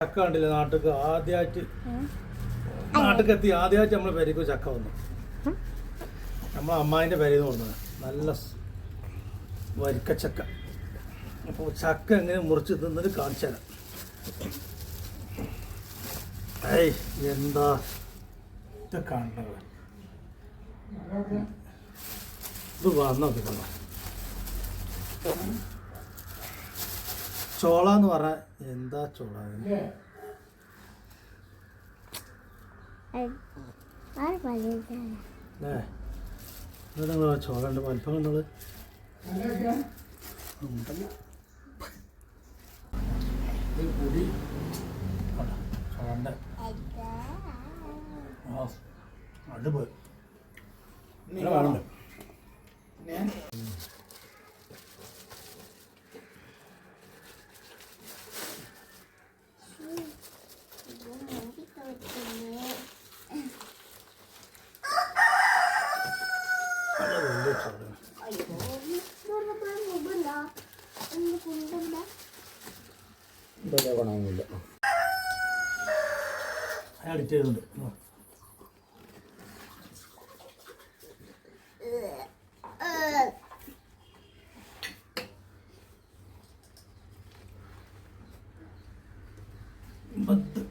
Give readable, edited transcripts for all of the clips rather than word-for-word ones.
ചക്ക കണ്ടില്ല നാട്ടിൽ ആദ്യമായിട്ട് നാട്ടിലെത്തി ആദ്യമായിട്ട് നമ്മൾ പെരയ്ക്ക് ചക്ക വന്നു. നമ്മളെ അമ്മായിൻ്റെ പെരയിൽ നിന്ന് വന്നത് നല്ല വരിക്കച്ചക്ക. അപ്പോൾ ചക്ക എങ്ങനെ മുറിച്ച് തിന്നത് കാണിച്ചു തരാം. ഏയ് എന്താ ഇത് കാണുന്നത്? ഇത് വന്നോ ചോള എന്ന് പറഞ്ഞാൽ എന്താ ചോള? ചോള ഉണ്ട് വലിപ്പം കണ്ടത്. പൊടി ചോളൻ്റെ അടുപ്പ് വേണമല്ലോ. അയാൾ ഇട്ടുണ്ട്.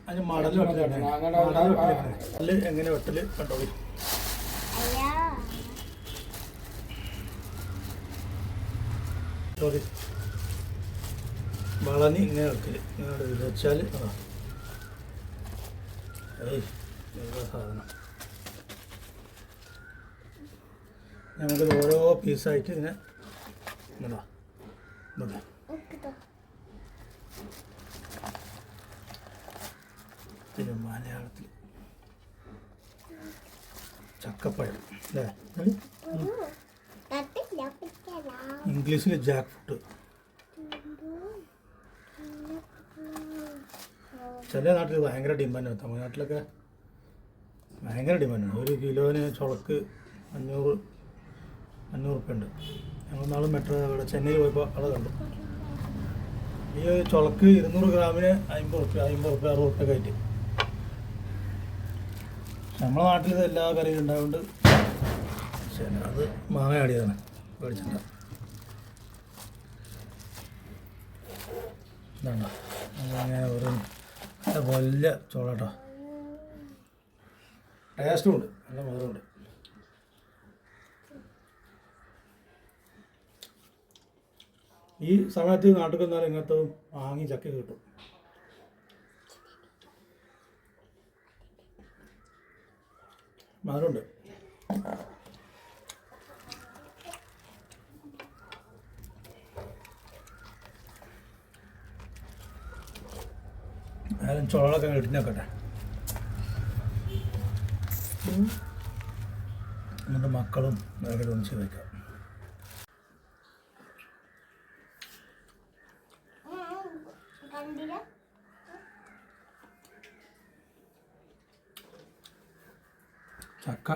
അതിന് മടൽ വെട്ടലാണ്. മടൽ എങ്ങനെ വെട്ടല് കണ്ടോ? സോറി, വളനി ഇങ്ങനെ വെക്കല്. ഇങ്ങനെ വെച്ചാൽ ഏയ് സാധനം നമുക്ക് ഓരോ പീസായിട്ട് ഇങ്ങനെ പിന്നെ മലയാളത്തിൽ ചക്കപ്പഴം അല്ലേ, ഇംഗ്ലീഷിൽ ജാക്ക് ഫ്രൂട്ട്. ചില നാട്ടിൽ ഭയങ്കര ഡിമാൻഡാണ്. തമിഴ്നാട്ടിലൊക്കെ ഭയങ്കര ഡിമാൻഡാണ്. ഒരു കിലോന് ചുളക്ക് 500 റുപ്യ ഉണ്ട്. ഞങ്ങൾ നാളെ മെട്രോ ഇവിടെ ചെന്നൈയിൽ പോയപ്പോൾ അവിടെ കണ്ടു. ഈ ചുളക്ക് 200 ഗ്രാമിന് 50 റുപ്യ 60 റുപ്യ ഒക്കെ ആയിട്ട്. നമ്മളെ നാട്ടിൽ ഇത് എല്ലാ കറിയും ഉണ്ടായതുകൊണ്ട് അത് മാങ്ങ ആടിയതാണ്, മേടിച്ചിട്ട. ഇതാണ്ടോ അങ്ങനെ ഒരു വലിയ ചോള കേട്ടോ. ടേസ്റ്റും ഉണ്ട്, നല്ല മധുരമുണ്ട്. ഈ സമയത്ത് നാട്ടിൽ വന്നാൽ ഇങ്ങനത്തെ വാങ്ങി ചക്ക കിട്ടും. മധുരമുണ്ട്. ഞാനും ചോളൊക്കെ ഇടിഞ്ഞോക്കട്ടെ. എന്നിട്ട് മക്കളും വേഗം ഒന്നിച്ച് വയ്ക്കാം. ചക്ക